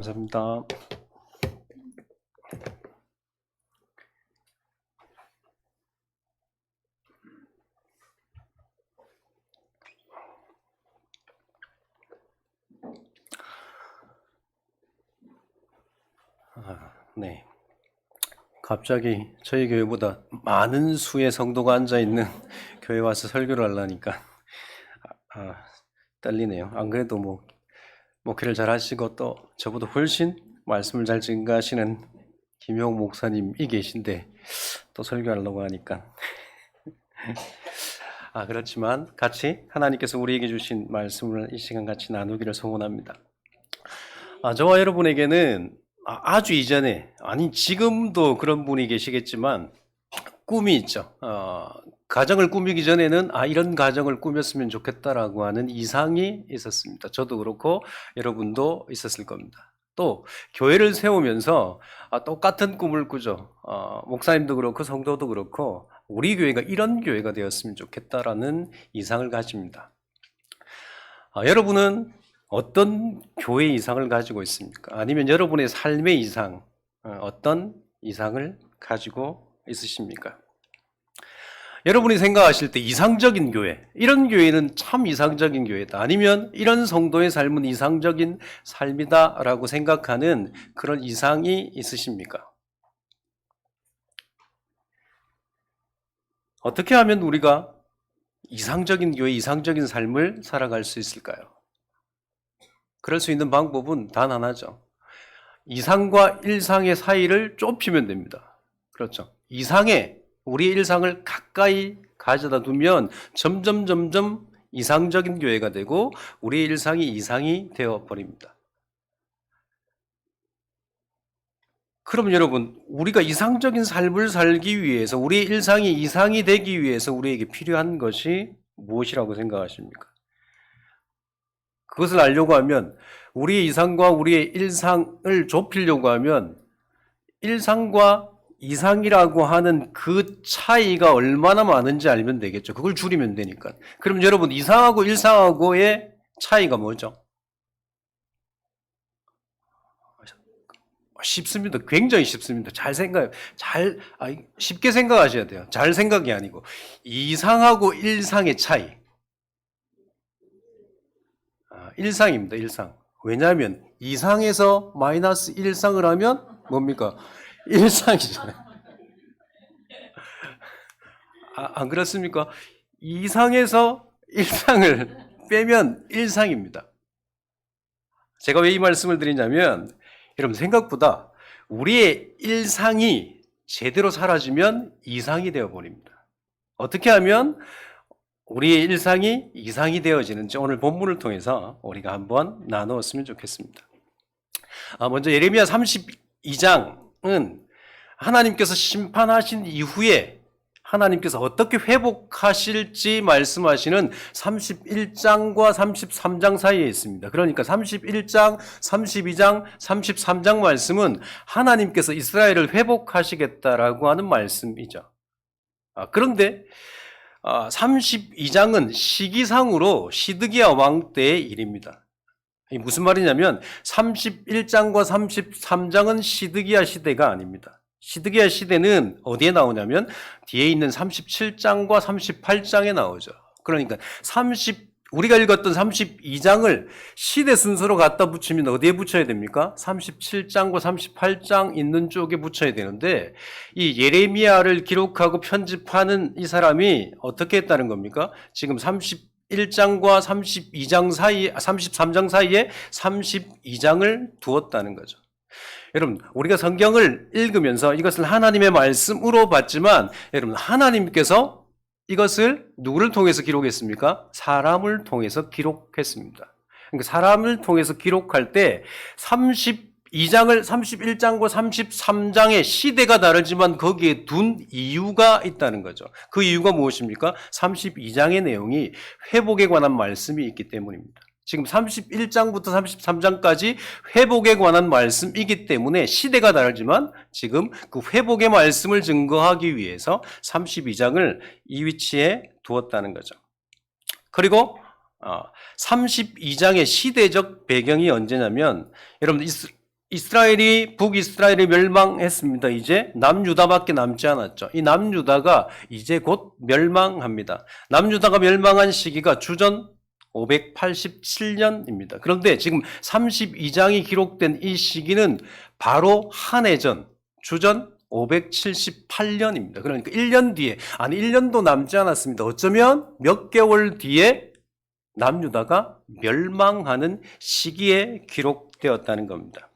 감사합니다. 네. 갑자기 저희 교회보다 많은 수의 성도가 앉아있는 교회 와서 설교를 하려니까 떨리네요. 안 그래도 목회를 잘 하시고 또 저보다 훨씬 말씀을 잘 증가하시는 김용 목사님이 계신데 또 설교하려고 하니까 그렇지만 같이 하나님께서 우리에게 주신 말씀을 이 시간 같이 나누기를 소원합니다. 저와 여러분에게는 아주 이전에, 아니 지금도 그런 분이 계시겠지만 꿈이 있죠. 가정을 꾸미기 전에는 이런 가정을 꾸몄으면 좋겠다라고 하는 이상이 있었습니다. 저도 그렇고 여러분도 있었을 겁니다. 또 교회를 세우면서 똑같은 꿈을 꾸죠. 목사님도 그렇고 성도도 그렇고 우리 교회가 이런 교회가 되었으면 좋겠다라는 이상을 가집니다. 여러분은 어떤 교회 이상을 가지고 있습니까? 아니면 여러분의 삶의 이상, 어떤 이상을 가지고 있으십니까? 여러분이 생각하실 때 이상적인 교회, 이런 교회는 참 이상적인 교회다. 아니면 이런 성도의 삶은 이상적인 삶이다라고 생각하는 그런 이상이 있으십니까? 어떻게 하면 우리가 이상적인 교회, 이상적인 삶을 살아갈 수 있을까요? 그럴 수 있는 방법은 단 하나죠. 이상과 일상의 사이를 좁히면 됩니다. 그렇죠. 우리의 일상을 가까이 가져다 두면 점점 이상적인 교회가 되고 우리의 일상이 이상이 되어 버립니다. 그럼 여러분, 우리가 이상적인 삶을 살기 위해서, 우리의 일상이 이상이 되기 위해서 우리에게 필요한 것이 무엇이라고 생각하십니까? 그것을 알려고 하면, 우리의 이상과 우리의 일상을 좁히려고 하면 일상과 이상이라고 하는 그 차이가 얼마나 많은지 알면 되겠죠. 그걸 줄이면 되니까. 그럼 여러분, 이상하고 일상하고의 차이가 뭐죠? 쉽습니다. 굉장히 쉽습니다. 쉽게 생각하셔야 돼요. 잘 생각이 아니고. 이상하고 일상의 차이. 일상입니다, 일상. 왜냐하면 이상에서 마이너스 일상을 하면 뭡니까? 일상이잖아요. 안 그렇습니까? 이상에서 일상을 빼면 일상입니다. 제가 왜 이 말씀을 드리냐면, 여러분 생각보다 우리의 일상이 제대로 사라지면 이상이 되어버립니다. 어떻게 하면 우리의 일상이 이상이 되어지는지 오늘 본문을 통해서 우리가 한번 나누었으면 좋겠습니다. 먼저 예레미야 32장은 하나님께서 심판하신 이후에 하나님께서 어떻게 회복하실지 말씀하시는 31장과 33장 사이에 있습니다. 그러니까 31장, 32장, 33장 말씀은 하나님께서 이스라엘을 회복하시겠다라고 하는 말씀이죠. 그런데 32장은 시기상으로 시드기야 왕 때의 일입니다. 무슨 말이냐면 31장과 33장은 시드기야 시대가 아닙니다. 시드기야 시대는 어디에 나오냐면 뒤에 있는 37장과 38장에 나오죠. 그러니까 우리가 읽었던 32장을 시대 순서로 갖다 붙이면 어디에 붙여야 됩니까? 37장과 38장 있는 쪽에 붙여야 되는데 이 예레미야를 기록하고 편집하는 이 사람이 어떻게 했다는 겁니까? 지금 31장과 32장 사이에, 33장 사이에 32장을 두었다는 거죠. 여러분, 우리가 성경을 읽으면서 이것을 하나님의 말씀으로 봤지만, 여러분, 하나님께서 이것을 누구를 통해서 기록했습니까? 사람을 통해서 기록했습니다. 그러니까 사람을 통해서 기록할 때 31장과 33장의 시대가 다르지만 거기에 둔 이유가 있다는 거죠. 그 이유가 무엇입니까? 32장의 내용이 회복에 관한 말씀이 있기 때문입니다. 지금 31장부터 33장까지 회복에 관한 말씀이기 때문에 시대가 다르지만 지금 그 회복의 말씀을 증거하기 위해서 32장을 이 위치에 두었다는 거죠. 그리고 32장의 시대적 배경이 언제냐면 여러분 북이스라엘이 멸망했습니다. 이제 남유다밖에 남지 않았죠. 이 남유다가 이제 곧 멸망합니다. 남유다가 멸망한 시기가 주전 587년입니다. 그런데 지금 32장이 기록된 이 시기는 바로 한 해 전, 주전 578년입니다. 그러니까 1년 뒤에, 1년도 남지 않았습니다. 어쩌면 몇 개월 뒤에 남유다가 멸망하는 시기에 기록되었다는 겁니다.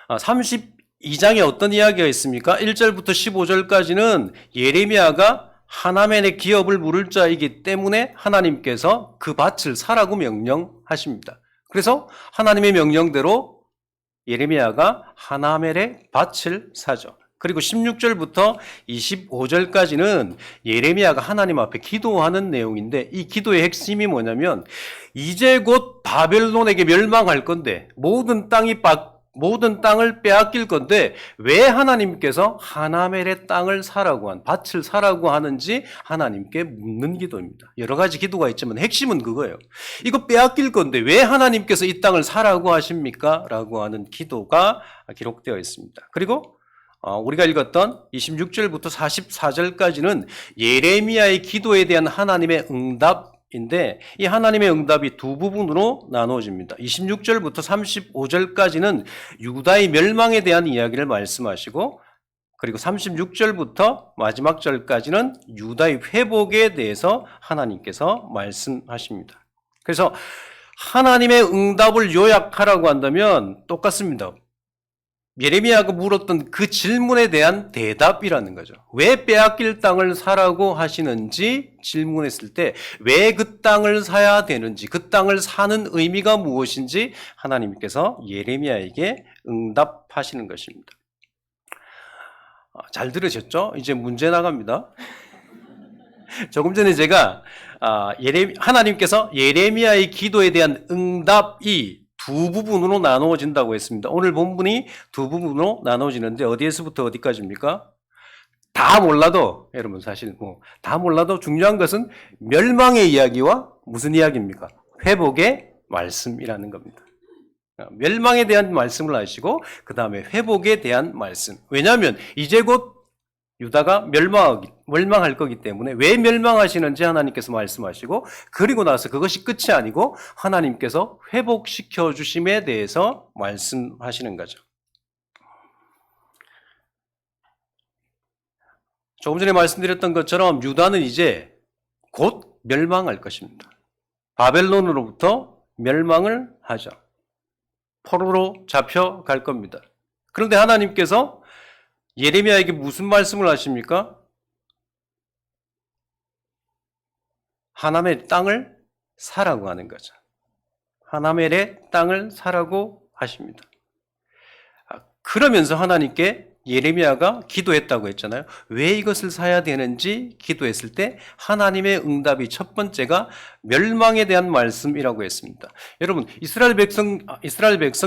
32장에 어떤 이야기가 있습니까? 1절부터 15절까지는 예레미야가 하나멜의 기업을 물을 자이기 때문에 하나님께서 그 밭을 사라고 명령하십니다. 그래서 하나님의 명령대로 예레미야가 하나멜의 밭을 사죠. 그리고 16절부터 25절까지는 예레미야가 하나님 앞에 기도하는 내용인데, 이 기도의 핵심이 뭐냐면 이제 곧 바벨론에게 멸망할 건데 모든 땅을 빼앗길 건데 왜 하나님께서 하나멜의 땅을 사라고 밭을 사라고 하는지 하나님께 묻는 기도입니다. 여러 가지 기도가 있지만 핵심은 그거예요. 이거 빼앗길 건데 왜 하나님께서 이 땅을 사라고 하십니까? 라고 하는 기도가 기록되어 있습니다. 그리고 우리가 읽었던 26절부터 44절까지는 예레미야의 기도에 대한 하나님의 응답인데, 이 하나님의 응답이 두 부분으로 나누어집니다. 26절부터 35절까지는 유다의 멸망에 대한 이야기를 말씀하시고, 그리고 36절부터 마지막 절까지는 유다의 회복에 대해서 하나님께서 말씀하십니다. 그래서 하나님의 응답을 요약하라고 한다면 똑같습니다. 예레미야가 물었던 그 질문에 대한 대답이라는 거죠. 왜 빼앗길 땅을 사라고 하시는지 질문했을 때 왜 그 땅을 사야 되는지, 그 땅을 사는 의미가 무엇인지 하나님께서 예레미야에게 응답하시는 것입니다. 잘 들으셨죠? 이제 문제 나갑니다. 조금 전에 제가 하나님께서 예레미야의 기도에 대한 응답이 두 부분으로 나누어진다고 했습니다. 오늘 본문이 두 부분으로 나누어지는데 어디에서부터 어디까지입니까? 다 몰라도, 여러분 사실 다 몰라도 중요한 것은 멸망의 이야기와 무슨 이야기입니까? 회복의 말씀이라는 겁니다. 멸망에 대한 말씀을 하시고 그 다음에 회복에 대한 말씀. 왜냐하면 이제 곧 유다가 멸망할 거기 때문에 왜 멸망하시는지 하나님께서 말씀하시고, 그리고 나서 그것이 끝이 아니고 하나님께서 회복시켜 주심에 대해서 말씀하시는 거죠. 조금 전에 말씀드렸던 것처럼 유다는 이제 곧 멸망할 것입니다. 바벨론으로부터 멸망을 하죠. 포로로 잡혀갈 겁니다. 그런데 하나님께서 예레미야에게 무슨 말씀을 하십니까? 하나멜의 땅을 사라고 하는 거죠. 하나멜의 땅을 사라고 하십니다. 그러면서 하나님께 예레미야가 기도했다고 했잖아요. 왜 이것을 사야 되는지 기도했을 때 하나님의 응답이 첫 번째가 멸망에 대한 말씀이라고 했습니다. 여러분, 이스라엘 백성,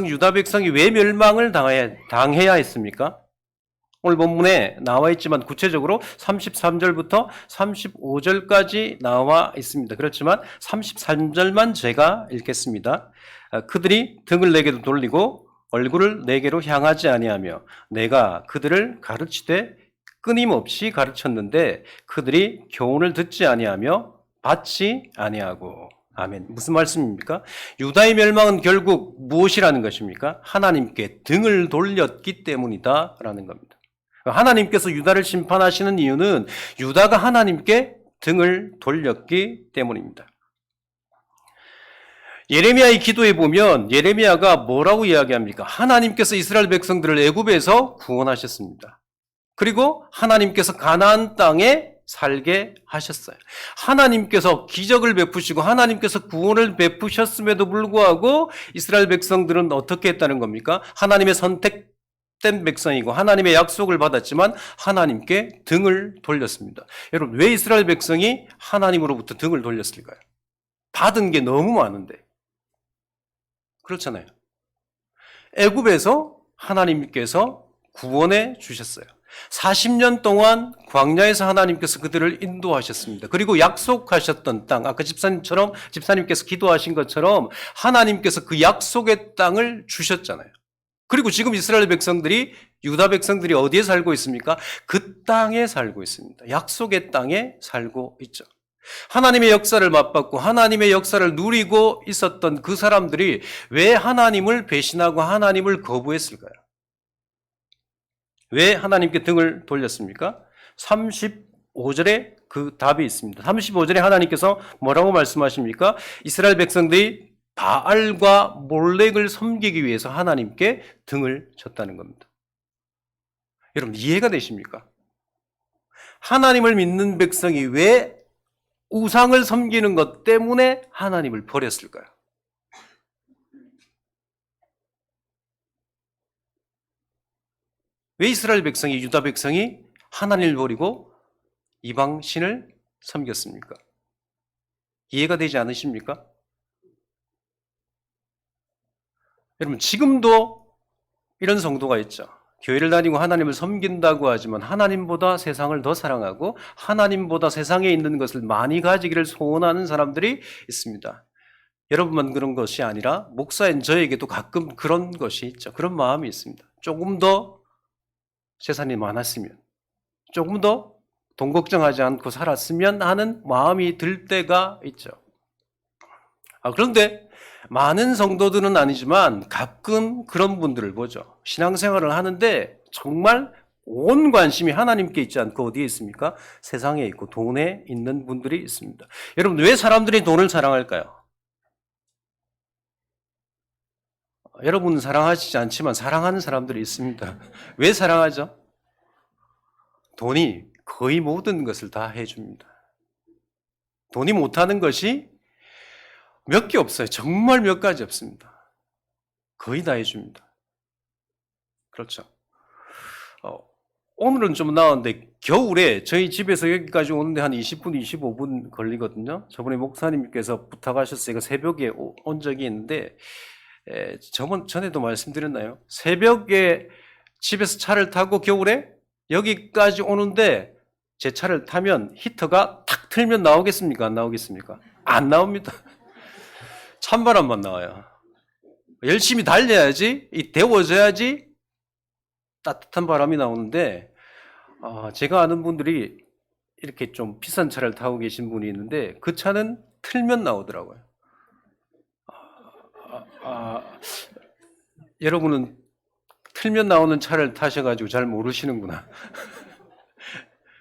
유다 백성이 왜 멸망을 당해야 했습니까? 오늘 본문에 나와 있지만 구체적으로 33절부터 35절까지 나와 있습니다. 그렇지만 33절만 제가 읽겠습니다. 그들이 등을 내게로 돌리고 얼굴을 내게로 향하지 아니하며 내가 그들을 가르치되 끊임없이 가르쳤는데 그들이 교훈을 듣지 아니하며 받지 아니하고. 아멘. 무슨 말씀입니까? 유다의 멸망은 결국 무엇이라는 것입니까? 하나님께 등을 돌렸기 때문이다 라는 겁니다. 하나님께서 유다를 심판하시는 이유는 유다가 하나님께 등을 돌렸기 때문입니다. 예레미야의 기도에 보면 예레미야가 뭐라고 이야기합니까? 하나님께서 이스라엘 백성들을 애굽에서 구원하셨습니다. 그리고 하나님께서 가나안 땅에 살게 하셨어요. 하나님께서 기적을 베푸시고 하나님께서 구원을 베푸셨음에도 불구하고 이스라엘 백성들은 어떻게 했다는 겁니까? 하나님의 선택된 백성이고 하나님의 약속을 받았지만 하나님께 등을 돌렸습니다. 여러분, 왜 이스라엘 백성이 하나님으로부터 등을 돌렸을까요? 받은 게 너무 많은데. 그렇잖아요. 애굽에서 하나님께서 구원해 주셨어요. 40년 동안 광야에서 하나님께서 그들을 인도하셨습니다. 그리고 약속하셨던 땅, 아까 집사님께서 기도하신 것처럼 하나님께서 그 약속의 땅을 주셨잖아요. 그리고 지금 이스라엘 백성들이, 유다 백성들이 어디에 살고 있습니까? 그 땅에 살고 있습니다. 약속의 땅에 살고 있죠. 하나님의 역사를 맛봤고 하나님의 역사를 누리고 있었던 그 사람들이 왜 하나님을 배신하고 하나님을 거부했을까요? 왜 하나님께 등을 돌렸습니까? 35절에 그 답이 있습니다. 35절에 하나님께서 뭐라고 말씀하십니까? 이스라엘 백성들이 바알과 몰렉을 섬기기 위해서 하나님께 등을 쳤다는 겁니다. 여러분 이해가 되십니까? 하나님을 믿는 백성이 왜 우상을 섬기는 것 때문에 하나님을 버렸을까요? 왜 이스라엘 백성이, 유다 백성이 하나님을 버리고 이방 신을 섬겼습니까? 이해가 되지 않으십니까? 여러분 지금도 이런 성도가 있죠. 교회를 다니고 하나님을 섬긴다고 하지만 하나님보다 세상을 더 사랑하고 하나님보다 세상에 있는 것을 많이 가지기를 소원하는 사람들이 있습니다. 여러분만 그런 것이 아니라 목사인 저에게도 가끔 그런 것이 있죠. 그런 마음이 있습니다. 조금 더 재산이 많았으면, 조금 더 돈 걱정하지 않고 살았으면 하는 마음이 들 때가 있죠. 그런데 많은 성도들은 아니지만 가끔 그런 분들을 보죠. 신앙생활을 하는데 정말 온 관심이 하나님께 있지 않고 어디에 있습니까? 세상에 있고 돈에 있는 분들이 있습니다. 여러분 왜 사람들이 돈을 사랑할까요? 여러분은 사랑하시지 않지만 사랑하는 사람들이 있습니다. 왜 사랑하죠? 돈이 거의 모든 것을 다 해줍니다. 돈이 못하는 것이 몇 개 없어요. 정말 몇 가지 없습니다. 거의 다 해줍니다. 그렇죠. 오늘은 좀 나왔는데 겨울에 저희 집에서 여기까지 오는데 한 20분, 25분 걸리거든요. 저번에 목사님께서 부탁하셨어요. 새벽에 온 적이 있는데 전에도 말씀드렸나요? 새벽에 집에서 차를 타고 겨울에 여기까지 오는데 제 차를 타면 히터가 탁 틀면 나오겠습니까? 안 나오겠습니까? 안 나옵니다. 찬바람만 나와요. 열심히 달려야지, 데워져야지 따뜻한 바람이 나오는데 제가 아는 분들이 이렇게 좀 비싼 차를 타고 계신 분이 있는데 그 차는 틀면 나오더라고요. 여러분은 틀면 나오는 차를 타셔가지고 잘 모르시는구나.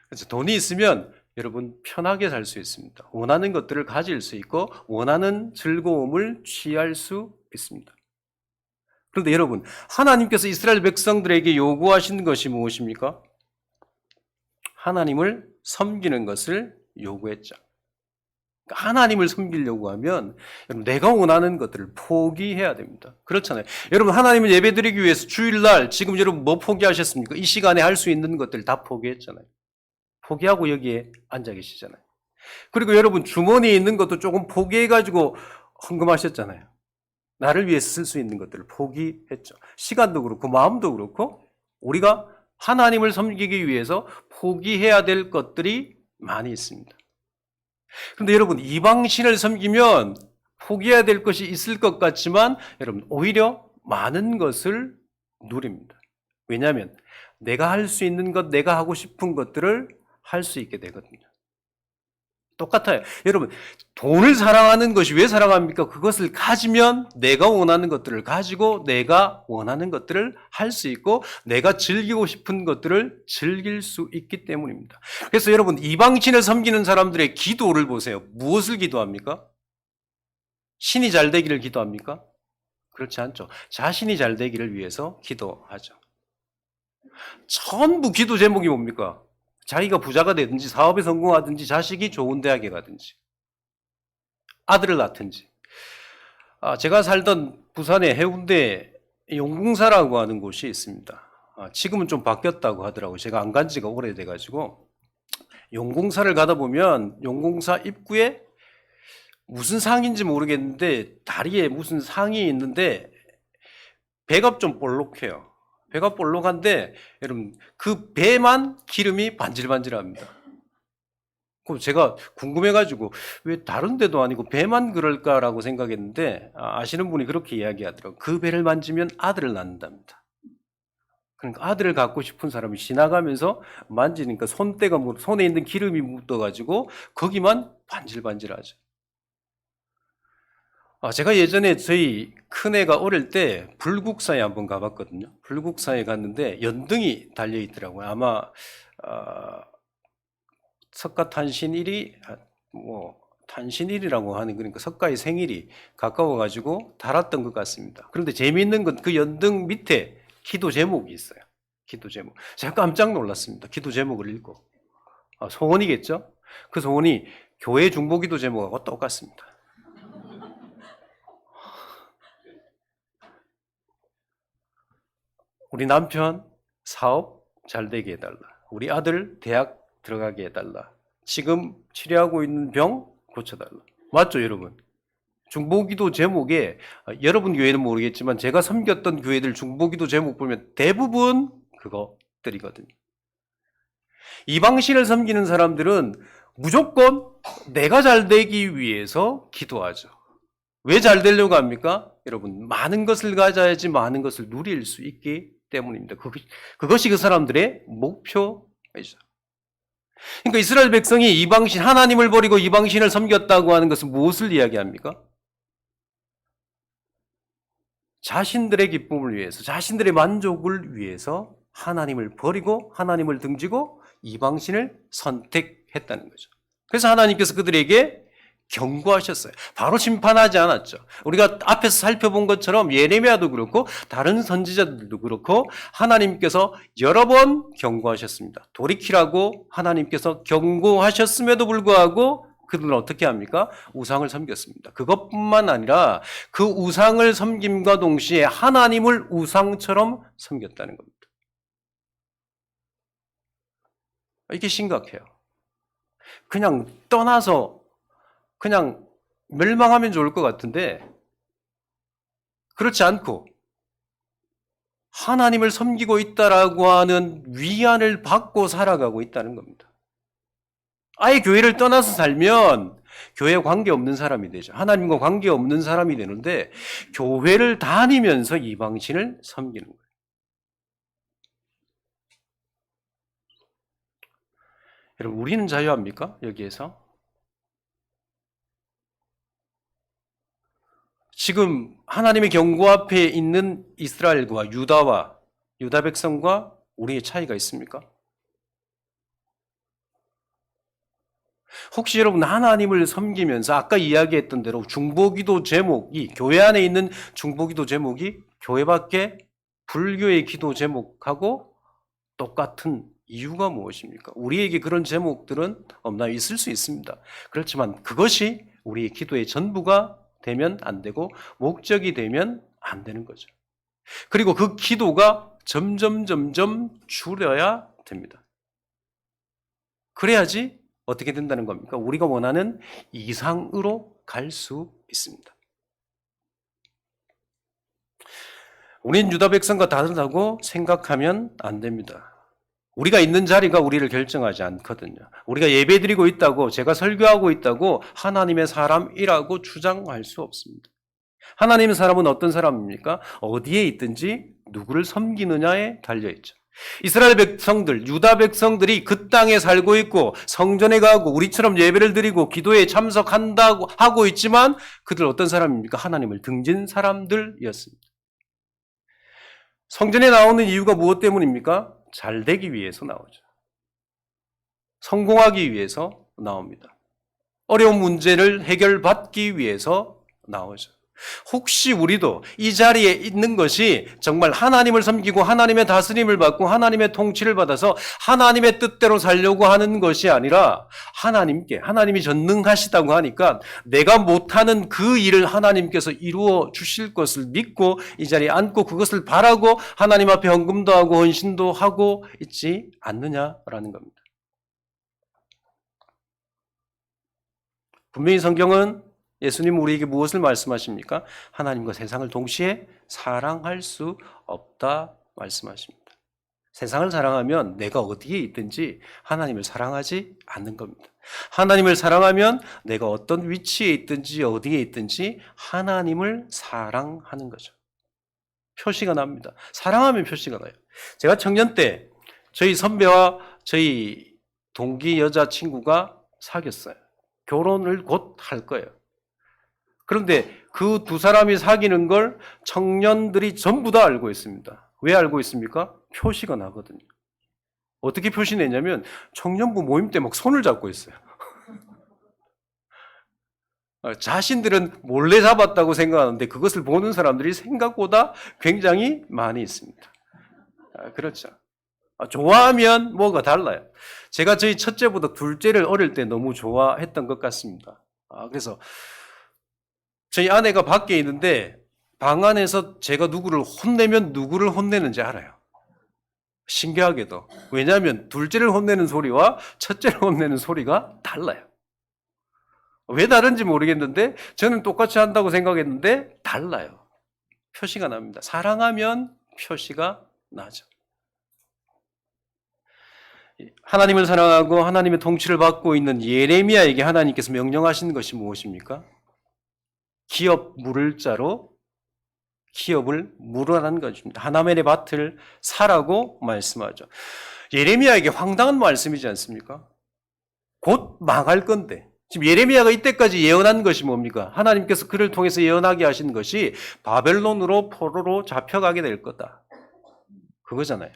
그래서 돈이 있으면 여러분 편하게 살 수 있습니다. 원하는 것들을 가질 수 있고 원하는 즐거움을 취할 수 있습니다. 그런데 여러분 하나님께서 이스라엘 백성들에게 요구하신 것이 무엇입니까? 하나님을 섬기는 것을 요구했죠. 하나님을 섬기려고 하면 여러분 내가 원하는 것들을 포기해야 됩니다. 그렇잖아요. 여러분 하나님을 예배드리기 위해서 주일날 지금 여러분 뭐 포기하셨습니까? 이 시간에 할 수 있는 것들 다 포기했잖아요. 포기하고 여기에 앉아 계시잖아요. 그리고 여러분 주머니에 있는 것도 조금 포기해가지고 헌금하셨잖아요. 나를 위해서 쓸 수 있는 것들을 포기했죠. 시간도 그렇고 마음도 그렇고 우리가 하나님을 섬기기 위해서 포기해야 될 것들이 많이 있습니다. 그런데 여러분 이방신을 섬기면 포기해야 될 것이 있을 것 같지만 여러분 오히려 많은 것을 누립니다. 왜냐하면 내가 할 수 있는 것, 내가 하고 싶은 것들을 할 수 있게 되거든요. 똑같아요. 여러분 돈을 사랑하는 것이 왜 사랑합니까? 그것을 가지면 내가 원하는 것들을 가지고 내가 원하는 것들을 할 수 있고 내가 즐기고 싶은 것들을 즐길 수 있기 때문입니다. 그래서 여러분 이방신을 섬기는 사람들의 기도를 보세요. 무엇을 기도합니까? 신이 잘 되기를 기도합니까? 그렇지 않죠. 자신이 잘 되기를 위해서 기도하죠. 전부 기도 제목이 뭡니까? 자기가 부자가 되든지 사업에 성공하든지 자식이 좋은 대학에 가든지 아들을 낳든지. 제가 살던 부산의 해운대 용궁사라고 하는 곳이 있습니다. 지금은 좀 바뀌었다고 하더라고요. 제가 안 간 지가 오래돼가지고 용궁사를 가다 보면 용궁사 입구에 무슨 상인지 모르겠는데 다리에 무슨 상이 있는데 배가 좀 볼록해요. 배가 볼록한데 여러분 그 배만 기름이 반질반질합니다. 그럼 제가 궁금해가지고 왜 다른 데도 아니고 배만 그럴까라고 생각했는데 아시는 분이 그렇게 이야기하더라고요. 그 배를 만지면 아들을 낳는답니다. 그러니까 아들을 갖고 싶은 사람이 지나가면서 만지니까 손때가 손에 있는 기름이 묻어가지고 거기만 반질반질하죠. 제가 예전에 저희 큰애가 어릴 때 불국사에 한번 가봤거든요. 불국사에 갔는데 연등이 달려 있더라고요. 아마 석가탄신일이 탄신일이라고 하는, 그러니까 석가의 생일이 가까워가지고 달았던 것 같습니다. 그런데 재미있는 건 그 연등 밑에 기도 제목이 있어요. 기도 제목. 제가 깜짝 놀랐습니다. 기도 제목을 읽고. 소원이겠죠? 그 소원이 교회 중보기도 제목하고 똑같습니다. 우리 남편 사업 잘 되게 해달라. 우리 아들 대학 들어가게 해달라. 지금 치료하고 있는 병 고쳐달라. 맞죠, 여러분? 중보기도 제목에, 여러분 교회는 모르겠지만 제가 섬겼던 교회들 중보기도 제목 보면 대부분 그것들이거든요. 이방신을 섬기는 사람들은 무조건 내가 잘 되기 위해서 기도하죠. 왜 잘 되려고 합니까? 여러분, 많은 것을 가져야지 많은 것을 누릴 수 있기 때문입니다. 그것이 그 사람들의 목표이죠. 그러니까 이스라엘 백성이 이방신, 하나님을 버리고 이방신을 섬겼다고 하는 것은 무엇을 이야기합니까? 자신들의 기쁨을 위해서, 자신들의 만족을 위해서 하나님을 버리고 하나님을 등지고 이방신을 선택했다는 거죠. 그래서 하나님께서 그들에게 경고하셨어요. 바로 심판하지 않았죠. 우리가 앞에서 살펴본 것처럼 예레미야도 그렇고 다른 선지자들도 그렇고 하나님께서 여러 번 경고하셨습니다. 돌이키라고 하나님께서 경고하셨음에도 불구하고 그들은 어떻게 합니까? 우상을 섬겼습니다. 그것뿐만 아니라 그 우상을 섬김과 동시에 하나님을 우상처럼 섬겼다는 겁니다. 이게 심각해요. 그냥 떠나서 그냥 멸망하면 좋을 것 같은데 그렇지 않고 하나님을 섬기고 있다라고 하는 위안을 받고 살아가고 있다는 겁니다. 아예 교회를 떠나서 살면 교회에 관계없는 사람이 되죠. 하나님과 관계없는 사람이 되는데 교회를 다니면서 이방신을 섬기는 거예요. 여러분, 우리는 자유합니까? 여기에서? 지금 하나님의 경고 앞에 있는 이스라엘과 유다 백성과 우리의 차이가 있습니까? 혹시 여러분 하나님을 섬기면서 아까 이야기했던 대로 중보기도 제목이, 교회 안에 있는 중보기도 제목이 교회 밖에 불교의 기도 제목하고 똑같은 이유가 무엇입니까? 우리에게 그런 제목들은 없나요? 있을 수 있습니다. 그렇지만 그것이 우리의 기도의 전부가 되면 안 되고 목적이 되면 안 되는 거죠. 그리고 그 기도가 점점 줄여야 됩니다. 그래야지 어떻게 된다는 겁니까? 우리가 원하는 이상으로 갈 수 있습니다. 우린 유다 백성과 다르다고 생각하면 안 됩니다. 우리가 있는 자리가 우리를 결정하지 않거든요. 우리가 예배드리고 있다고, 제가 설교하고 있다고 하나님의 사람이라고 주장할 수 없습니다. 하나님의 사람은 어떤 사람입니까? 어디에 있든지 누구를 섬기느냐에 달려있죠. 이스라엘 백성들, 유다 백성들이 그 땅에 살고 있고 성전에 가고 우리처럼 예배를 드리고 기도에 참석한다고 하고 있지만 그들 어떤 사람입니까? 하나님을 등진 사람들이었습니다. 성전에 나오는 이유가 무엇 때문입니까? 잘 되기 위해서 나오죠. 성공하기 위해서 나옵니다. 어려운 문제를 해결받기 위해서 나오죠. 혹시 우리도 이 자리에 있는 것이 정말 하나님을 섬기고 하나님의 다스림을 받고 하나님의 통치를 받아서 하나님의 뜻대로 살려고 하는 것이 아니라 하나님이 전능하시다고 하니까 내가 못하는 그 일을 하나님께서 이루어 주실 것을 믿고 이 자리에 앉고 그것을 바라고 하나님 앞에 헌금도 하고 헌신도 하고 있지 않느냐라는 겁니다. 분명히 성경은 예수님은 우리에게 무엇을 말씀하십니까? 하나님과 세상을 동시에 사랑할 수 없다 말씀하십니다. 세상을 사랑하면 내가 어디에 있든지 하나님을 사랑하지 않는 겁니다. 하나님을 사랑하면 내가 어떤 위치에 있든지 어디에 있든지 하나님을 사랑하는 거죠. 표시가 납니다. 사랑하면 표시가 나요. 제가 청년 때 저희 선배와 저희 동기 여자친구가 사귀었어요. 결혼을 곧 할 거예요. 그런데 그 두 사람이 사귀는 걸 청년들이 전부 다 알고 있습니다. 왜 알고 있습니까? 표시가 나거든요. 어떻게 표시내냐면 청년부 모임 때 막 손을 잡고 있어요. 자신들은 몰래 잡았다고 생각하는데 그것을 보는 사람들이 생각보다 굉장히 많이 있습니다. 그렇죠. 좋아하면 뭐가 달라요. 제가 저희 첫째보다 둘째를 어릴 때 너무 좋아했던 것 같습니다. 그래서 저희 아내가 밖에 있는데 방 안에서 제가 누구를 혼내면 누구를 혼내는지 알아요. 신기하게도. 왜냐하면 둘째를 혼내는 소리와 첫째를 혼내는 소리가 달라요. 왜 다른지 모르겠는데 저는 똑같이 한다고 생각했는데 달라요. 표시가 납니다. 사랑하면 표시가 나죠. 하나님을 사랑하고 하나님의 통치를 받고 있는 예레미야에게 하나님께서 명령하신 것이 무엇입니까? 기업 물을 자로 기업을 물으라는 것입니다. 하나멜의 밭을 사라고 말씀하죠. 예레미야에게 황당한 말씀이지 않습니까? 곧 망할 건데 지금 예레미야가 이때까지 예언한 것이 뭡니까? 하나님께서 그를 통해서 예언하게 하신 것이 바벨론으로 포로로 잡혀가게 될 거다. 그거잖아요.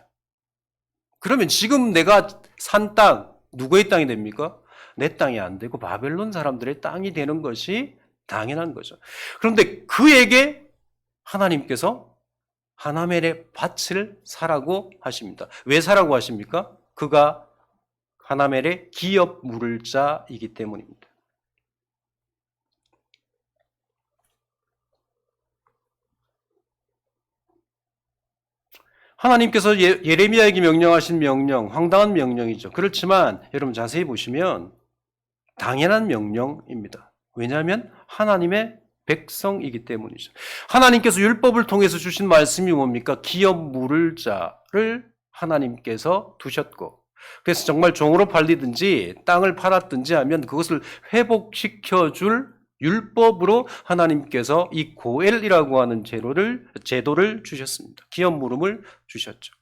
그러면 지금 내가 산 땅, 누구의 땅이 됩니까? 내 땅이 안 되고 바벨론 사람들의 땅이 되는 것이 당연한 거죠. 그런데 그에게 하나님께서 하나멜의 밭을 사라고 하십니다. 왜 사라고 하십니까? 그가 하나멜의 기업 물을 자이기 때문입니다. 하나님께서 예레미야에게 명령하신 명령, 황당한 명령이죠. 그렇지만 여러분 자세히 보시면 당연한 명령입니다. 왜냐하면 하나님의 백성이기 때문이죠. 하나님께서 율법을 통해서 주신 말씀이 뭡니까? 기업 물을 자를 하나님께서 두셨고 그래서 정말 종으로 팔리든지 땅을 팔았든지 하면 그것을 회복시켜 줄 율법으로 하나님께서 이 고엘이라고 하는 제도를 주셨습니다. 기업 물음을 주셨죠.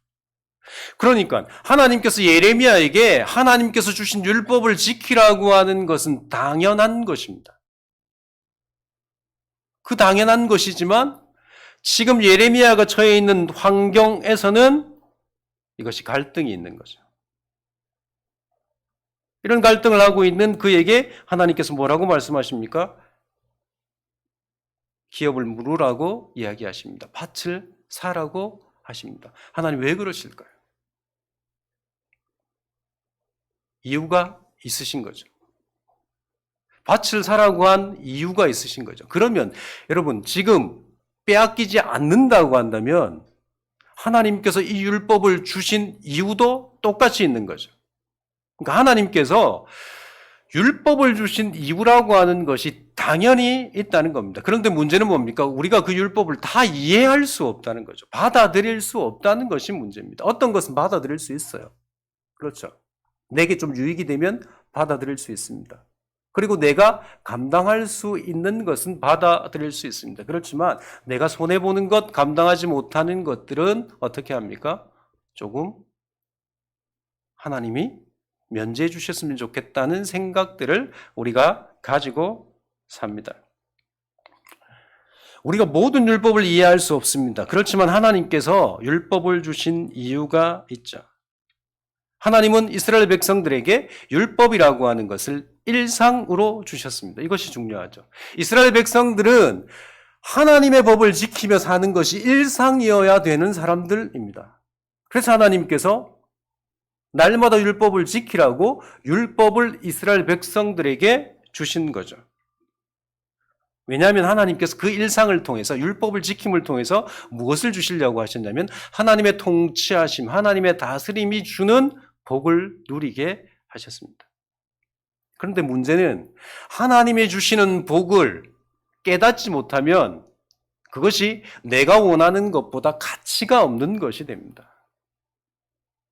그러니까 하나님께서 예레미야에게 하나님께서 주신 율법을 지키라고 하는 것은 당연한 것입니다. 그 당연한 것이지만 지금 예레미야가 처해 있는 환경에서는 이것이 갈등이 있는 거죠. 이런 갈등을 하고 있는 그에게 하나님께서 뭐라고 말씀하십니까? 기업을 물으라고 이야기하십니다. 밭을 사라고 하십니다. 하나님 왜 그러실까요? 이유가 있으신 거죠. 밭을 사라고 한 이유가 있으신 거죠. 그러면 여러분 지금 빼앗기지 않는다고 한다면 하나님께서 이 율법을 주신 이유도 똑같이 있는 거죠. 그러니까 하나님께서 율법을 주신 이유라고 하는 것이 당연히 있다는 겁니다. 그런데 문제는 뭡니까? 우리가 그 율법을 다 이해할 수 없다는 거죠. 받아들일 수 없다는 것이 문제입니다. 어떤 것은 받아들일 수 있어요. 그렇죠. 내게 좀 유익이 되면 받아들일 수 있습니다. 그리고 내가 감당할 수 있는 것은 받아들일 수 있습니다. 그렇지만 내가 손해보는 것, 감당하지 못하는 것들은 어떻게 합니까? 조금 하나님이 면제해 주셨으면 좋겠다는 생각들을 우리가 가지고 삽니다. 우리가 모든 율법을 이해할 수 없습니다. 그렇지만 하나님께서 율법을 주신 이유가 있죠. 하나님은 이스라엘 백성들에게 율법이라고 하는 것을 일상으로 주셨습니다. 이것이 중요하죠. 이스라엘 백성들은 하나님의 법을 지키며 사는 것이 일상이어야 되는 사람들입니다. 그래서 하나님께서 날마다 율법을 지키라고 율법을 이스라엘 백성들에게 주신 거죠. 왜냐하면 하나님께서 그 일상을 통해서 율법을 지킴을 통해서 무엇을 주시려고 하셨냐면 하나님의 통치하심, 하나님의 다스림이 주는 복을 누리게 하셨습니다. 그런데 문제는 하나님이 주시는 복을 깨닫지 못하면 그것이 내가 원하는 것보다 가치가 없는 것이 됩니다.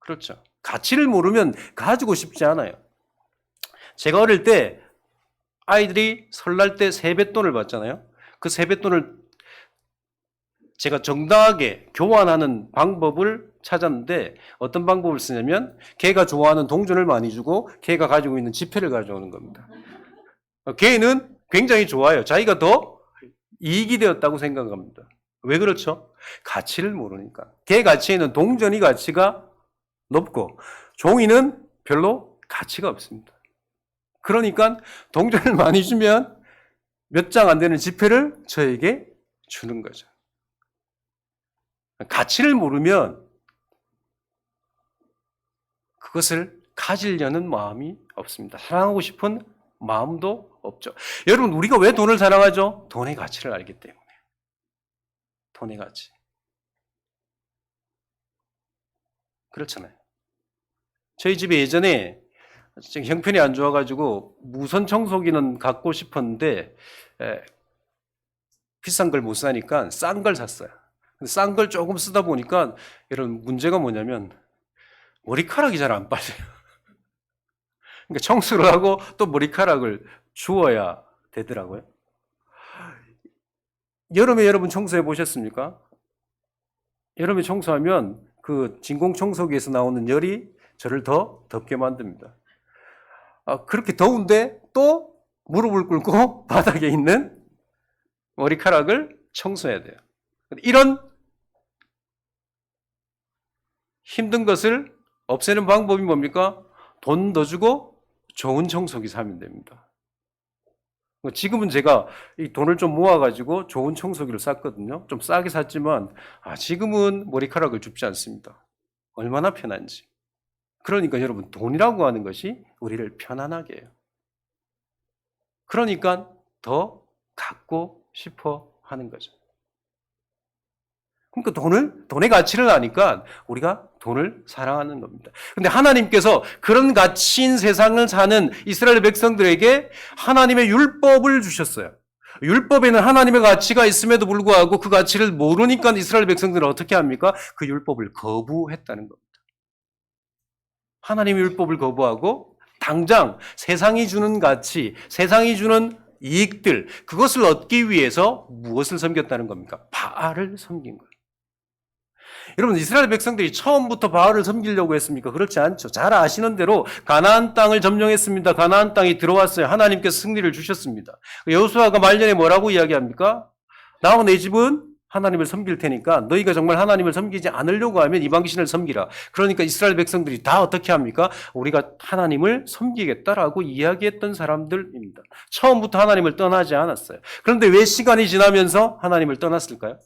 그렇죠. 가치를 모르면 가지고 싶지 않아요. 제가 어릴 때 아이들이 설날 때 세뱃돈을 받잖아요. 그 세뱃돈을 제가 정당하게 교환하는 방법을 찾았는데 어떤 방법을 쓰냐면 걔가 좋아하는 동전을 많이 주고 걔가 가지고 있는 지폐를 가져오는 겁니다. 걔는 굉장히 좋아요. 자기가 더 이익이 되었다고 생각합니다. 왜 그렇죠? 가치를 모르니까. 걔 가치에는 동전이 가치가 높고 종이는 별로 가치가 없습니다. 그러니까 동전을 많이 주면 몇 장 안 되는 지폐를 저에게 주는 거죠. 가치를 모르면 그것을 가지려는 마음이 없습니다. 사랑하고 싶은 마음도 없죠. 여러분, 우리가 왜 돈을 사랑하죠? 돈의 가치를 알기 때문에. 돈의 가치. 그렇잖아요. 저희 집에 예전에 형편이 안 좋아가지고 무선 청소기는 갖고 싶었는데 비싼 걸 못 사니까 싼 걸 샀어요. 싼 걸 조금 쓰다 보니까 여러분 문제가 뭐냐면 머리카락이 잘 안 빠져요. 그러니까 청소를 하고 또 머리카락을 주워야 되더라고요. 여름에 여러분 청소해 보셨습니까? 여름에 청소하면 그 진공 청소기에서 나오는 열이 저를 더 덥게 만듭니다. 그렇게 더운데 또 무릎을 꿇고 바닥에 있는 머리카락을 청소해야 돼요. 이런 힘든 것을 없애는 방법이 뭡니까? 돈 더 주고 좋은 청소기 사면 됩니다. 지금은 제가 이 돈을 좀 모아가지고 좋은 청소기를 샀거든요. 좀 싸게 샀지만 지금은 머리카락을 줍지 않습니다. 얼마나 편한지. 그러니까 여러분 돈이라고 하는 것이 우리를 편안하게 해요. 그러니까 더 갖고 싶어 하는 거죠. 그러니까 돈의 가치를 아니까 우리가 돈을 사랑하는 겁니다. 그런데 하나님께서 그런 가치인 세상을 사는 이스라엘 백성들에게 하나님의 율법을 주셨어요. 율법에는 하나님의 가치가 있음에도 불구하고 그 가치를 모르니까 이스라엘 백성들은 어떻게 합니까? 그 율법을 거부했다는 겁니다. 하나님의 율법을 거부하고 당장 세상이 주는 가치, 세상이 주는 이익들, 그것을 얻기 위해서 무엇을 섬겼다는 겁니까? 바알을 섬긴 거예요. 여러분, 이스라엘 백성들이 처음부터 바알을 섬기려고 했습니까? 그렇지 않죠. 잘 아시는 대로 가나안 땅을 점령했습니다. 가나안 땅이 들어왔어요. 하나님께서 승리를 주셨습니다. 여호수아가 말년에 뭐라고 이야기합니까? 나와 내 집은 하나님을 섬길 테니까 너희가 정말 하나님을 섬기지 않으려고 하면 이방신을 섬기라. 그러니까 이스라엘 백성들이 다 어떻게 합니까? 우리가 하나님을 섬기겠다라고 이야기했던 사람들입니다. 처음부터 하나님을 떠나지 않았어요. 그런데 왜 시간이 지나면서 하나님을 떠났을까요?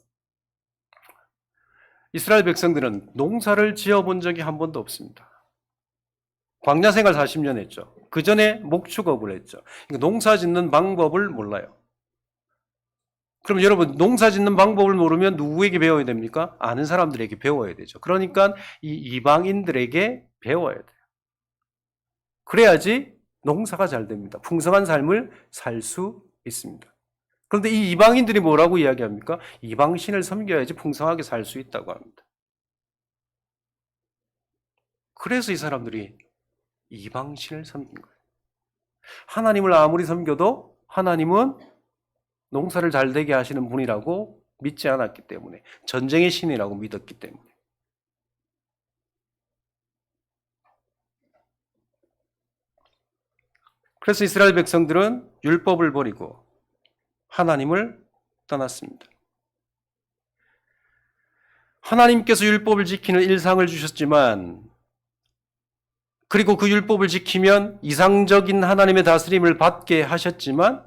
이스라엘 백성들은 농사를 지어본 적이 한 번도 없습니다. 광야 생활 40년 했죠. 그 전에 목축업을 했죠. 그러니까 농사 짓는 방법을 몰라요. 그럼 여러분 농사 짓는 방법을 모르면 누구에게 배워야 됩니까? 아는 사람들에게 배워야 되죠. 그러니까 이 이방인들에게 배워야 돼요. 그래야지 농사가 잘 됩니다. 풍성한 삶을 살 수 있습니다. 그런데 이 이방인들이 뭐라고 이야기합니까? 이방신을 섬겨야지 풍성하게 살 수 있다고 합니다. 그래서 이 사람들이 이방신을 섬긴 거예요. 하나님을 아무리 섬겨도 하나님은 농사를 잘 되게 하시는 분이라고 믿지 않았기 때문에, 전쟁의 신이라고 믿었기 때문에. 그래서 이스라엘 백성들은 율법을 버리고 하나님을 떠났습니다. 하나님께서 율법을 지키는 일상을 주셨지만, 그리고 그 율법을 지키면 이상적인 하나님의 다스림을 받게 하셨지만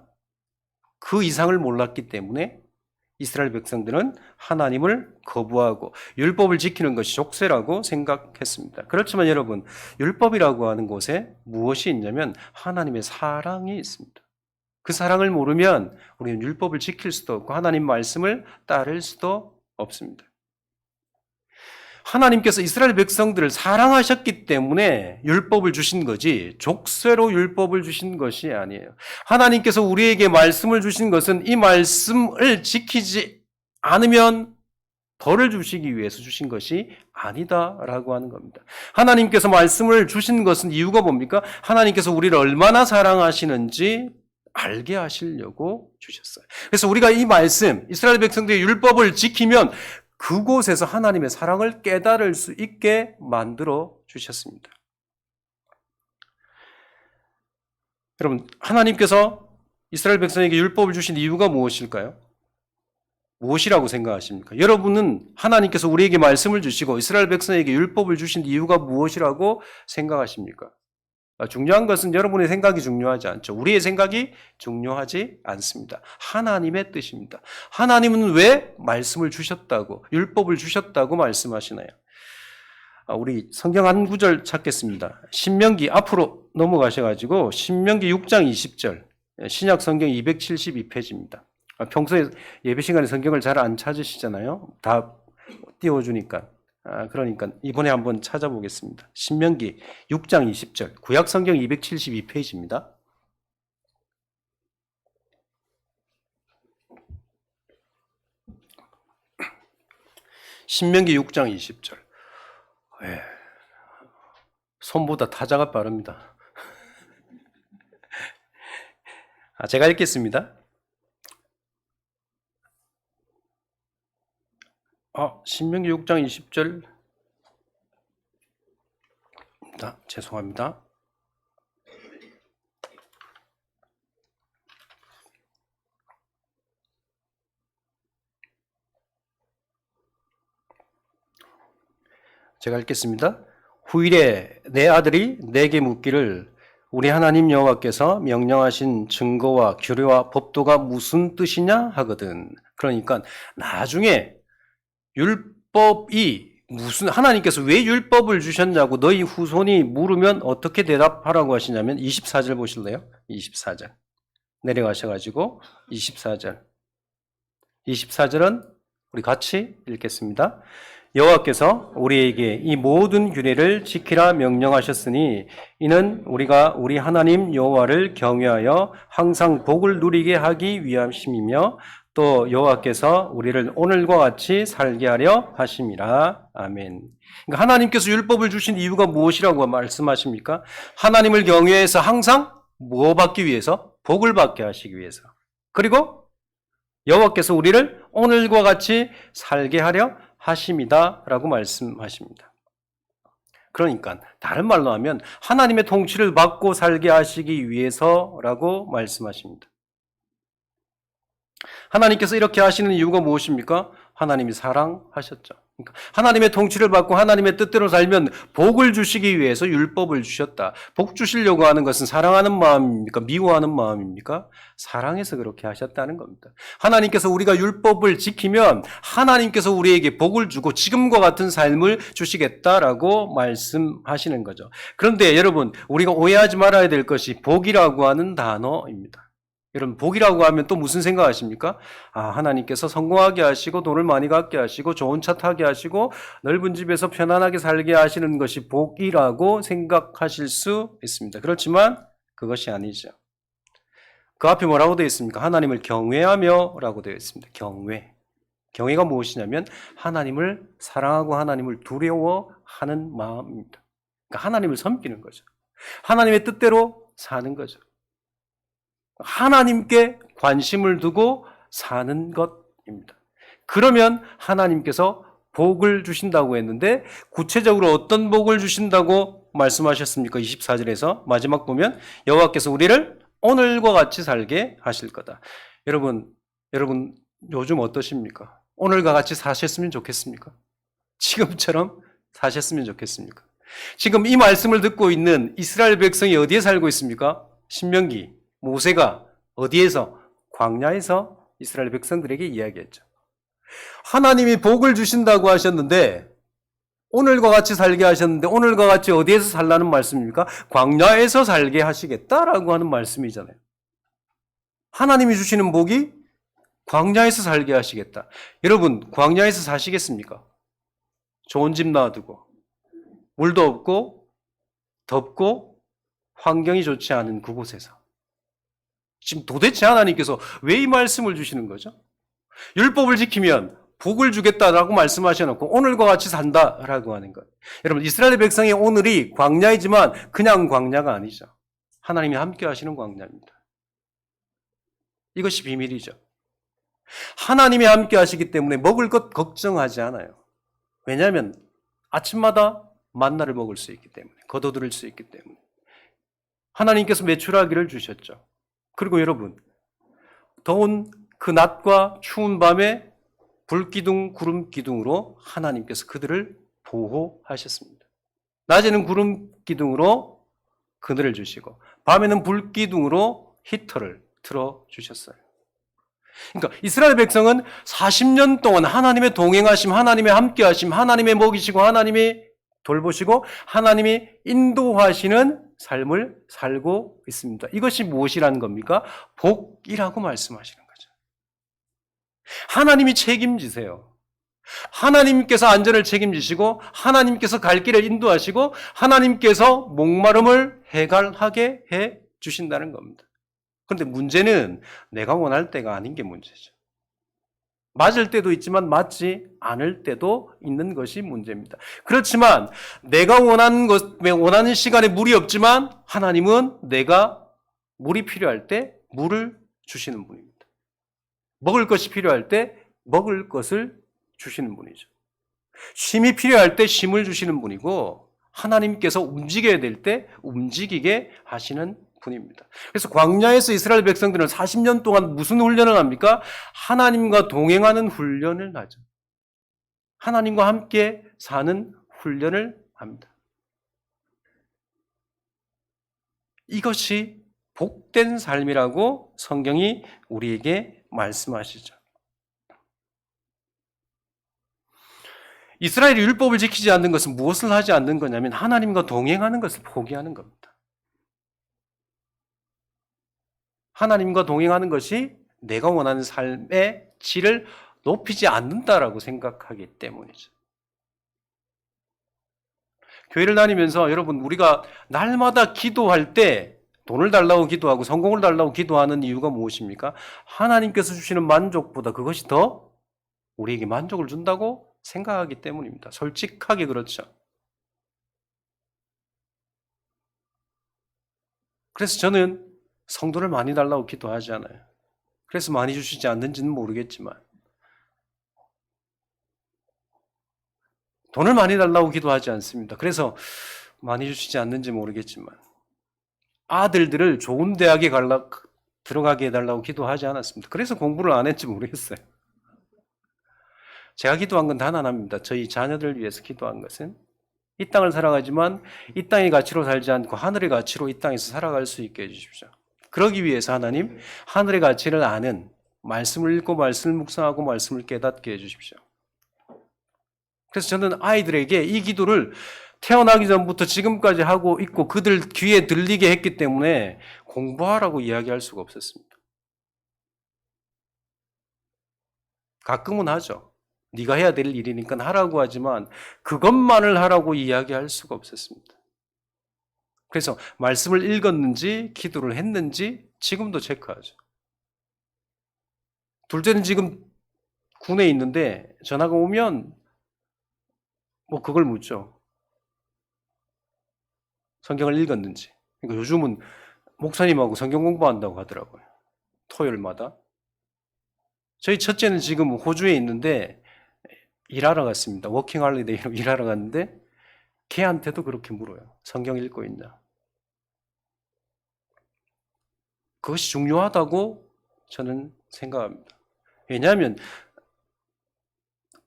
그 이상을 몰랐기 때문에 이스라엘 백성들은 하나님을 거부하고 율법을 지키는 것이 족쇄라고 생각했습니다. 그렇지만 여러분, 율법이라고 하는 곳에 무엇이 있냐면 하나님의 사랑이 있습니다. 그 사랑을 모르면 우리는 율법을 지킬 수도 없고 하나님 말씀을 따를 수도 없습니다. 하나님께서 이스라엘 백성들을 사랑하셨기 때문에 율법을 주신 거지 족쇄로 율법을 주신 것이 아니에요. 하나님께서 우리에게 말씀을 주신 것은 이 말씀을 지키지 않으면 벌을 주시기 위해서 주신 것이 아니다라고 하는 겁니다. 하나님께서 말씀을 주신 것은 이유가 뭡니까? 하나님께서 우리를 얼마나 사랑하시는지 알게 하시려고 주셨어요. 그래서 우리가 이 말씀, 이스라엘 백성들의 율법을 지키면 그곳에서 하나님의 사랑을 깨달을 수 있게 만들어 주셨습니다. 여러분, 하나님께서 이스라엘 백성에게 율법을 주신 이유가 무엇일까요? 무엇이라고 생각하십니까? 여러분은 하나님께서 우리에게 말씀을 주시고 이스라엘 백성에게 율법을 주신 이유가 무엇이라고 생각하십니까? 중요한 것은 여러분의 생각이 중요하지 않죠. 우리의 생각이 중요하지 않습니다. 하나님의 뜻입니다. 하나님은 왜 말씀을 주셨다고, 율법을 주셨다고 말씀하시나요? 우리 성경 한 구절 찾겠습니다. 신명기 앞으로 넘어가셔가지고 신명기 6장 20절, 신약 성경 272페이지입니다. 평소에 예배 시간에 성경을 잘 안 찾으시잖아요. 다 띄워주니까. 그러니까 이번에 한번 찾아보겠습니다. 신명기 6장 20절, 구약 성경 272페이지입니다. 신명기 6장 20절. 손보다 타자가 빠릅니다. 제가 읽겠습니다. 신명기 6장 20절. 죄송합니다. 제가 읽겠습니다. 후일에 내 아들이 내게 묻기를 우리 하나님 여호와께서 명령하신 증거와 규례와 법도가 무슨 뜻이냐 하거든. 그러니까 나중에 율법이 무슨, 하나님께서 왜 율법을 주셨냐고 너희 후손이 물으면 어떻게 대답하라고 하시냐면 24절 보실래요? 24절 내려가셔가지고 24절 24절은 우리 같이 읽겠습니다. 여호와께서 우리에게 이 모든 규례를 지키라 명령하셨으니 이는 우리가 우리 하나님 여호와를 경외하여 항상 복을 누리게 하기 위함이며 또 여호와께서 우리를 오늘과 같이 살게 하려 하심이라. 아멘. 그러니까 하나님께서 율법을 주신 이유가 무엇이라고 말씀하십니까? 하나님을 경외해서 항상 뭐 받기 위해서? 복을 받게 하시기 위해서. 그리고 여호와께서 우리를 오늘과 같이 살게 하려 하심이다 라고 말씀하십니다. 그러니까 다른 말로 하면 하나님의 통치를 받고 살게 하시기 위해서라고 말씀하십니다. 하나님께서 이렇게 하시는 이유가 무엇입니까? 하나님이 사랑하셨죠. 그러니까 하나님의 통치를 받고 하나님의 뜻대로 살면 복을 주시기 위해서 율법을 주셨다. 복 주시려고 하는 것은 사랑하는 마음입니까? 미워하는 마음입니까? 사랑해서 그렇게 하셨다는 겁니다. 하나님께서 우리가 율법을 지키면 하나님께서 우리에게 복을 주고 지금과 같은 삶을 주시겠다라고 말씀하시는 거죠. 그런데 여러분, 우리가 오해하지 말아야 될 것이 복이라고 하는 단어입니다. 여러분, 복이라고 하면 또 무슨 생각하십니까? 하나님께서 성공하게 하시고 돈을 많이 갖게 하시고 좋은 차 타게 하시고 넓은 집에서 편안하게 살게 하시는 것이 복이라고 생각하실 수 있습니다. 그렇지만 그것이 아니죠. 그 앞에 뭐라고 되어 있습니까? 하나님을 경외하며 라고 되어 있습니다. 경외. 경외가 무엇이냐면 하나님을 사랑하고 하나님을 두려워하는 마음입니다. 그러니까 하나님을 섬기는 거죠. 하나님의 뜻대로 사는 거죠. 하나님께 관심을 두고 사는 것입니다. 그러면 하나님께서 복을 주신다고 했는데 구체적으로 어떤 복을 주신다고 말씀하셨습니까? 24절에서 마지막 보면 여호와께서 우리를 오늘과 같이 살게 하실 거다. 여러분 요즘 어떠십니까? 오늘과 같이 사셨으면 좋겠습니까? 지금처럼 사셨으면 좋겠습니까? 지금 이 말씀을 듣고 있는 이스라엘 백성이 어디에 살고 있습니까? 신명기 모세가 어디에서? 광야에서 이스라엘 백성들에게 이야기했죠. 하나님이 복을 주신다고 하셨는데 오늘과 같이 살게 하셨는데 오늘과 같이 어디에서 살라는 말씀입니까? 광야에서 살게 하시겠다라고 하는 말씀이잖아요. 하나님이 주시는 복이 광야에서 살게 하시겠다. 여러분, 광야에서 사시겠습니까? 좋은 집 놔두고 물도 없고 덥고 환경이 좋지 않은 그곳에서 지금 도대체 하나님께서 왜 이 말씀을 주시는 거죠? 율법을 지키면 복을 주겠다라고 말씀하셔놓고 오늘과 같이 산다라고 하는 것. 여러분, 이스라엘 백성의 오늘이 광야이지만 그냥 광야가 아니죠. 하나님이 함께 하시는 광야입니다. 이것이 비밀이죠. 하나님이 함께 하시기 때문에 먹을 것 걱정하지 않아요. 왜냐하면 아침마다 만나를 먹을 수 있기 때문에, 거둬들일 수 있기 때문에. 하나님께서 메추라기를 주셨죠. 그리고 여러분, 더운 그 낮과 추운 밤에 불기둥, 구름기둥으로 하나님께서 그들을 보호하셨습니다. 낮에는 구름기둥으로 그늘을 주시고 밤에는 불기둥으로 히터를 틀어주셨어요. 그러니까 이스라엘 백성은 40년 동안 하나님의 동행하심, 하나님의 함께하심, 하나님의 먹이시고 하나님이 돌보시고 하나님이 인도하시는 삶을 살고 있습니다. 이것이 무엇이라는 겁니까? 복이라고 말씀하시는 거죠. 하나님이 책임지세요. 하나님께서 안전을 책임지시고 하나님께서 갈 길을 인도하시고 하나님께서 목마름을 해갈하게 해 주신다는 겁니다. 그런데 문제는 내가 원할 때가 아닌 게 문제죠. 맞을 때도 있지만 맞지 않을 때도 있는 것이 문제입니다. 그렇지만 내가 원하는 시간에 물이 없지만 하나님은 내가 물이 필요할 때 물을 주시는 분입니다. 먹을 것이 필요할 때 먹을 것을 주시는 분이죠. 쉼이 필요할 때 쉼을 주시는 분이고 하나님께서 움직여야 될 때 움직이게 하시는 분입니다. 그래서 광야에서 이스라엘 백성들은 40년 동안 무슨 훈련을 합니까? 하나님과 동행하는 훈련을 하죠. 하나님과 함께 사는 훈련을 합니다. 이것이 복된 삶이라고 성경이 우리에게 말씀하시죠. 이스라엘이 율법을 지키지 않는 것은 무엇을 하지 않는 거냐면 하나님과 동행하는 것을 포기하는 겁니다. 하나님과 동행하는 것이 내가 원하는 삶의 질을 높이지 않는다라고 생각하기 때문이죠. 교회를 다니면서 여러분 우리가 날마다 기도할 때 돈을 달라고 기도하고 성공을 달라고 기도하는 이유가 무엇입니까? 하나님께서 주시는 만족보다 그것이 더 우리에게 만족을 준다고 생각하기 때문입니다. 솔직하게 그렇죠. 그래서 저는 성도를 많이 달라고 기도하지 않아요. 그래서 많이 주시지 않는지는 모르겠지만 돈을 많이 달라고 기도하지 않습니다. 그래서 많이 주시지 않는지 모르겠지만 아들들을 좋은 대학에 들어가게 해달라고 기도하지 않았습니다. 그래서 공부를 안 했지 모르겠어요. 제가 기도한 건 단 하나입니다. 저희 자녀들을 위해서 기도한 것은 이 땅을 살아가지만 이 땅의 가치로 살지 않고 하늘의 가치로 이 땅에서 살아갈 수 있게 해주십시오. 그러기 위해서 하나님 하늘의 가치를 아는 말씀을 읽고 말씀을 묵상하고 말씀을 깨닫게 해주십시오. 그래서 저는 아이들에게 이 기도를 태어나기 전부터 지금까지 하고 있고 그들 귀에 들리게 했기 때문에 공부하라고 이야기할 수가 없었습니다. 가끔은 하죠. 네가 해야 될 일이니까 하라고 하지만 그것만을 하라고 이야기할 수가 없었습니다. 그래서 말씀을 읽었는지 기도를 했는지 지금도 체크하죠. 둘째는 지금 군에 있는데 전화가 오면 그걸 묻죠. 성경을 읽었는지. 그러니까 요즘은 목사님하고 성경 공부한다고 하더라고요. 토요일마다. 저희 첫째는 지금 호주에 있는데 일하러 갔습니다. 워킹 할리데이로 일하러 갔는데 걔한테도 그렇게 물어요. 성경 읽고 있냐. 그것이 중요하다고 저는 생각합니다. 왜냐하면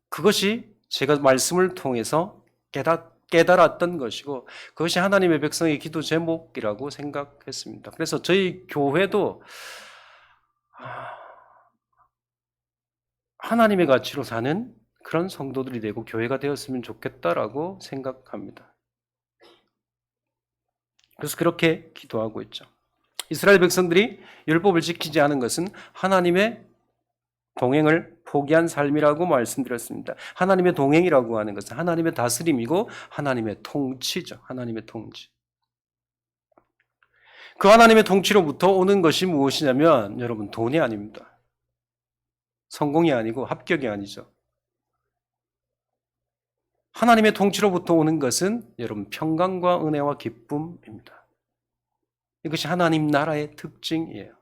그것이 제가 말씀을 통해서 깨달았던 것이고 그것이 하나님의 백성의 기도 제목이라고 생각했습니다. 그래서 저희 교회도 하나님의 가치로 사는 그런 성도들이 되고 교회가 되었으면 좋겠다라고 생각합니다. 그래서 그렇게 기도하고 있죠. 이스라엘 백성들이 율법을 지키지 않은 것은 하나님의 동행을 포기한 삶이라고 말씀드렸습니다. 하나님의 동행이라고 하는 것은 하나님의 다스림이고 하나님의 통치죠. 하나님의 통치. 그 하나님의 통치로부터 오는 것이 무엇이냐면 여러분 돈이 아닙니다. 성공이 아니고 합격이 아니죠. 하나님의 통치로부터 오는 것은 여러분 평강과 은혜와 기쁨입니다. 이것이 하나님 나라의 특징이에요.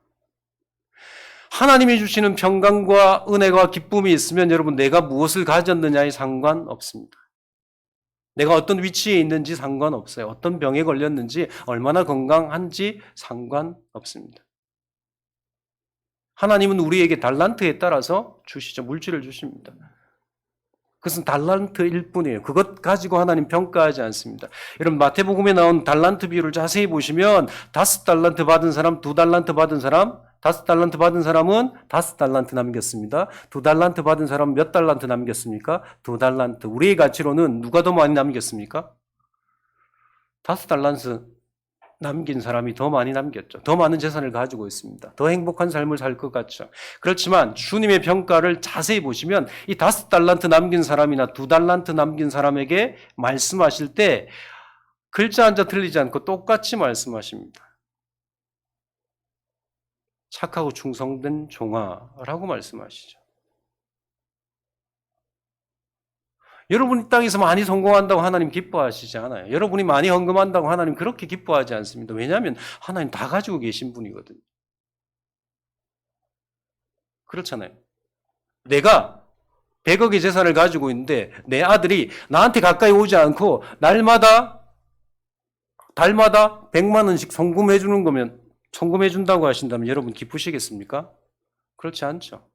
하나님이 주시는 평강과 은혜와 기쁨이 있으면 여러분 내가 무엇을 가졌느냐에 상관없습니다. 내가 어떤 위치에 있는지 상관없어요. 어떤 병에 걸렸는지 얼마나 건강한지 상관없습니다. 하나님은 우리에게 달란트에 따라서 주시죠. 물질을 주십니다. 그것은 달란트일 뿐이에요. 그것 가지고 하나님 평가하지 않습니다. 여러분 마태복음에 나온 달란트 비유를 자세히 보시면 5달란트 받은 사람, 2달란트 받은 사람, 5달란트 받은 사람은 5달란트 남겼습니다. 2달란트 받은 사람은 몇 달란트 남겼습니까? 2달란트. 우리의 가치로는 누가 더 많이 남겼습니까? 5달란트 남긴 사람이 더 많이 남겼죠. 더 많은 재산을 가지고 있습니다. 더 행복한 삶을 살 것 같죠. 그렇지만 주님의 평가를 자세히 보시면 이 5달란트 남긴 사람이나 2달란트 남긴 사람에게 말씀하실 때 글자 한자 틀리지 않고 똑같이 말씀하십니다. 착하고 충성된 종아라고 말씀하시죠. 여러분이 땅에서 많이 성공한다고 하나님 기뻐하시지 않아요. 여러분이 많이 헌금한다고 하나님 그렇게 기뻐하지 않습니다. 왜냐하면 하나님 다 가지고 계신 분이거든요. 그렇잖아요. 내가 100억의 재산을 가지고 있는데 내 아들이 나한테 가까이 오지 않고 날마다 달마다 100만 원씩 송금해 주는 거면 송금해 준다고 하신다면 여러분 기쁘시겠습니까? 그렇지 않죠.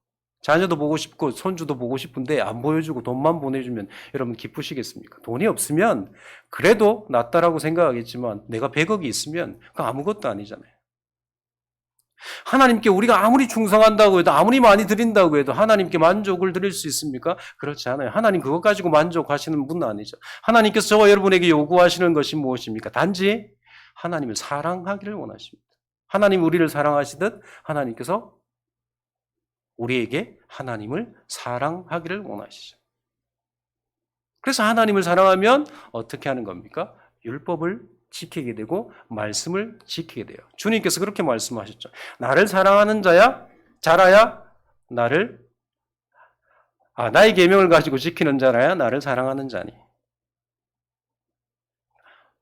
자녀도 보고 싶고 손주도 보고 싶은데 안 보여주고 돈만 보내주면 여러분 기쁘시겠습니까? 돈이 없으면 그래도 낫다라고 생각하겠지만 내가 100억이 있으면 그건 아무것도 아니잖아요. 하나님께 우리가 아무리 충성한다고 해도 아무리 많이 드린다고 해도 하나님께 만족을 드릴 수 있습니까? 그렇지 않아요. 하나님 그것 가지고 만족하시는 분은 아니죠. 하나님께서 저와 여러분에게 요구하시는 것이 무엇입니까? 단지 하나님을 사랑하기를 원하십니다. 하나님 우리를 사랑하시듯 하나님께서 우리에게 하나님을 사랑하기를 원하시죠. 그래서 하나님을 사랑하면 어떻게 하는 겁니까? 율법을 지키게 되고 말씀을 지키게 돼요. 주님께서 그렇게 말씀하셨죠. 나를 사랑하는 자라야 나의 계명을 가지고 지키는 자라야 나를 사랑하는 자니.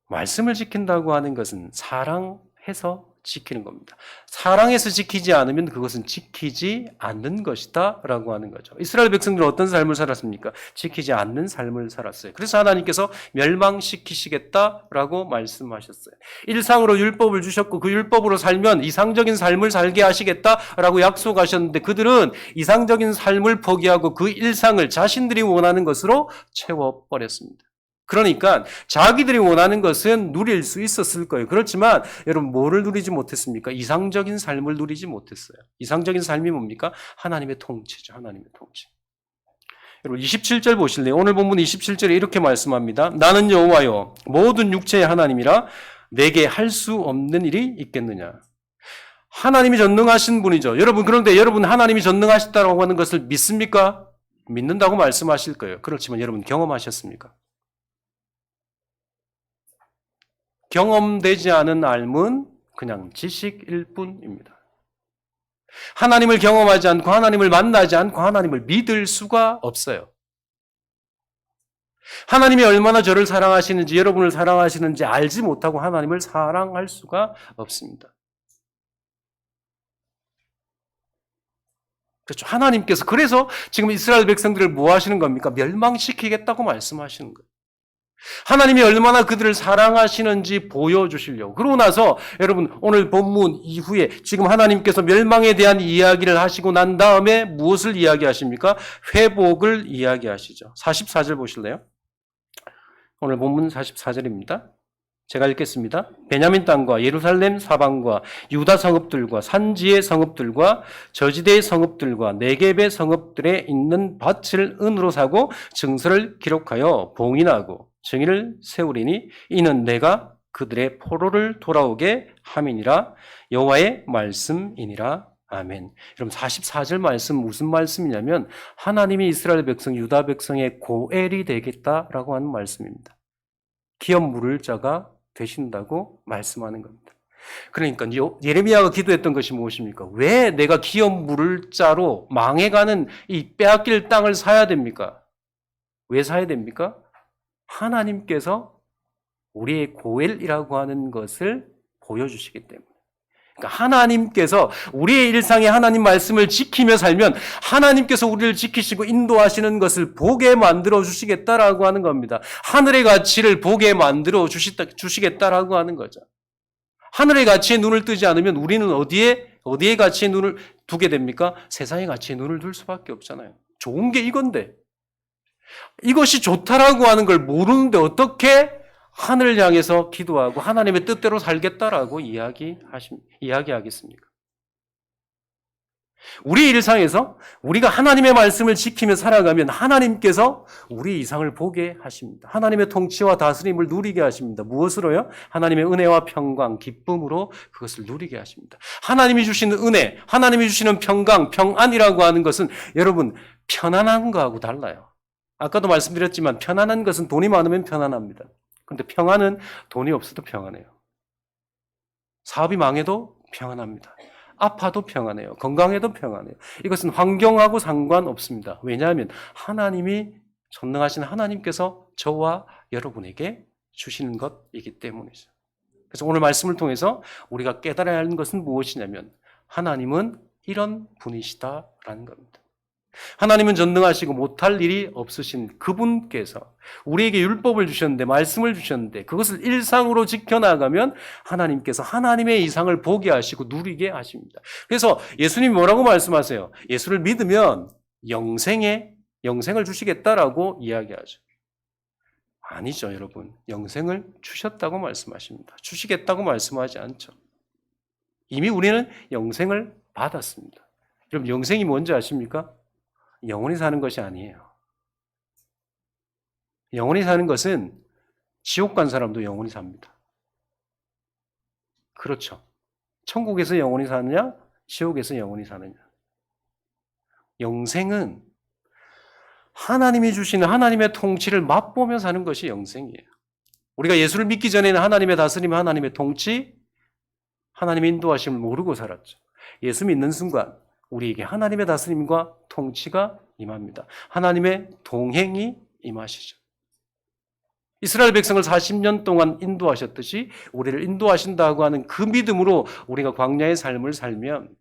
말씀을 지킨다고 하는 것은 사랑해서 지키는 겁니다. 사랑해서 지키지 않으면 그것은 지키지 않는 것이다 라고 하는 거죠. 이스라엘 백성들은 어떤 삶을 살았습니까? 지키지 않는 삶을 살았어요. 그래서 하나님께서 멸망시키시겠다라고 말씀하셨어요. 일상으로 율법을 주셨고 그 율법으로 살면 이상적인 삶을 살게 하시겠다라고 약속하셨는데 그들은 이상적인 삶을 포기하고 그 일상을 자신들이 원하는 것으로 채워버렸습니다. 그러니까 자기들이 원하는 것은 누릴 수 있었을 거예요. 그렇지만 여러분 뭐를 누리지 못했습니까? 이상적인 삶을 누리지 못했어요. 이상적인 삶이 뭡니까? 하나님의 통치죠. 하나님의 통치. 여러분 27절 보실래요? 오늘 본문 27절에 이렇게 말씀합니다. 나는 여호와요 모든 육체의 하나님이라 내게 할 수 없는 일이 있겠느냐. 하나님이 전능하신 분이죠. 여러분 그런데 여러분 하나님이 전능하시다고 하는 것을 믿습니까? 믿는다고 말씀하실 거예요. 그렇지만 여러분 경험하셨습니까? 경험되지 않은 삶은 그냥 지식일 뿐입니다. 하나님을 경험하지 않고 하나님을 만나지 않고 하나님을 믿을 수가 없어요. 하나님이 얼마나 저를 사랑하시는지 여러분을 사랑하시는지 알지 못하고 하나님을 사랑할 수가 없습니다. 그렇죠. 하나님께서 그래서 지금 이스라엘 백성들을 뭐 하시는 겁니까? 멸망시키겠다고 말씀하시는 거예요. 하나님이 얼마나 그들을 사랑하시는지 보여주시려고. 그러고 나서 여러분 오늘 본문 이후에 지금 하나님께서 멸망에 대한 이야기를 하시고 난 다음에 무엇을 이야기하십니까? 회복을 이야기하시죠. 44절 보실래요? 오늘 본문 44절입니다. 제가 읽겠습니다. 베냐민 땅과 예루살렘 사방과 유다 성읍들과 산지의 성읍들과 저지대의 성읍들과 네겝의 성읍들에 있는 밭을 은으로 사고 증서를 기록하여 봉인하고 증인을 세우리니 이는 내가 그들의 포로를 돌아오게 함이니라. 여호와의 말씀이니라. 아멘. 여러분 44절 말씀 무슨 말씀이냐면 하나님이 이스라엘 백성 유다 백성의 고엘이 되겠다라고 하는 말씀입니다. 기업 물을 자가 되신다고 말씀하는 겁니다. 그러니까 예레미야가 기도했던 것이 무엇입니까? 왜 내가 기업 물을 자로 망해가는 이 빼앗길 땅을 사야 됩니까? 왜 사야 됩니까? 하나님께서 우리의 고엘이라고 하는 것을 보여주시기 때문에. 그러니까 하나님께서 우리의 일상에 하나님 말씀을 지키며 살면 하나님께서 우리를 지키시고 인도하시는 것을 보게 만들어 주시겠다라고 하는 겁니다. 하늘의 가치를 보게 만들어 주시겠다라고 하는 거죠. 하늘의 가치에 눈을 뜨지 않으면 우리는 어디에 가치에 눈을 두게 됩니까? 세상의 가치에 눈을 둘 수밖에 없잖아요. 좋은 게 이건데. 이것이 좋다라고 하는 걸 모르는데 어떻게 하늘을 향해서 기도하고 하나님의 뜻대로 살겠다라고 이야기하겠습니까? 우리 일상에서 우리가 하나님의 말씀을 지키며 살아가면 하나님께서 우리 이상을 보게 하십니다. 하나님의 통치와 다스림을 누리게 하십니다. 무엇으로요? 하나님의 은혜와 평강, 기쁨으로 그것을 누리게 하십니다. 하나님이 주시는 은혜, 하나님이 주시는 평강, 평안이라고 하는 것은 여러분 편안한 거하고 달라요. 아까도 말씀드렸지만 편안한 것은 돈이 많으면 편안합니다. 그런데 평안은 돈이 없어도 평안해요. 사업이 망해도 평안합니다. 아파도 평안해요. 건강해도 평안해요. 이것은 환경하고 상관없습니다. 왜냐하면 하나님이 전능하신 하나님께서 저와 여러분에게 주시는 것이기 때문이죠. 그래서 오늘 말씀을 통해서 우리가 깨달아야 하는 것은 무엇이냐면 하나님은 이런 분이시다라는 겁니다. 하나님은 전능하시고 못할 일이 없으신 그분께서 우리에게 율법을 주셨는데 말씀을 주셨는데 그것을 일상으로 지켜나가면 하나님께서 하나님의 이상을 보게 하시고 누리게 하십니다. 그래서 예수님이 뭐라고 말씀하세요? 예수를 믿으면 영생을 주시겠다라고 이야기하죠. 아니죠, 여러분. 영생을 주셨다고 말씀하십니다. 주시겠다고 말씀하지 않죠. 이미 우리는 영생을 받았습니다. 여러분, 영생이 뭔지 아십니까? 영원히 사는 것이 아니에요. 영원히 사는 것은 지옥 간 사람도 영원히 삽니다. 그렇죠. 천국에서 영원히 사느냐? 지옥에서 영원히 사느냐? 영생은 하나님이 주시는 하나님의 통치를 맛보며 사는 것이 영생이에요. 우리가 예수를 믿기 전에는 하나님의 다스림, 하나님의 통치, 하나님의 인도하심을 모르고 살았죠. 예수 믿는 순간 우리에게 하나님의 다스림과 통치가 임합니다. 하나님의 동행이 임하시죠. 이스라엘 백성을 40년 동안 인도하셨듯이 우리를 인도하신다고 하는 그 믿음으로 우리가 광야의 삶을 살면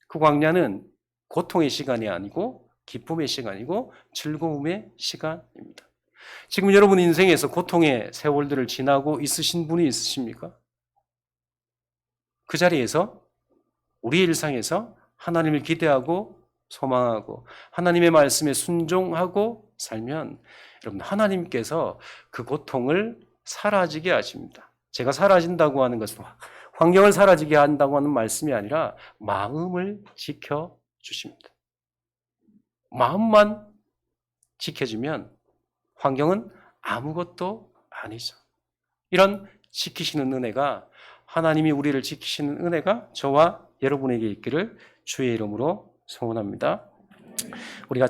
그 광야는 고통의 시간이 아니고 기쁨의 시간이고 즐거움의 시간입니다. 지금 여러분 인생에서 고통의 세월들을 지나고 있으신 분이 있으십니까? 그 자리에서 우리 일상에서 하나님을 기대하고 소망하고 하나님의 말씀에 순종하고 살면 여러분 하나님께서 그 고통을 사라지게 하십니다. 제가 사라진다고 하는 것은 환경을 사라지게 한다고 하는 말씀이 아니라 마음을 지켜주십니다. 마음만 지켜주면 환경은 아무것도 아니죠. 이런 지키시는 은혜가 하나님이 우리를 지키시는 은혜가 저와 여러분에게 있기를 주의 이름으로 소원합니다. 우리가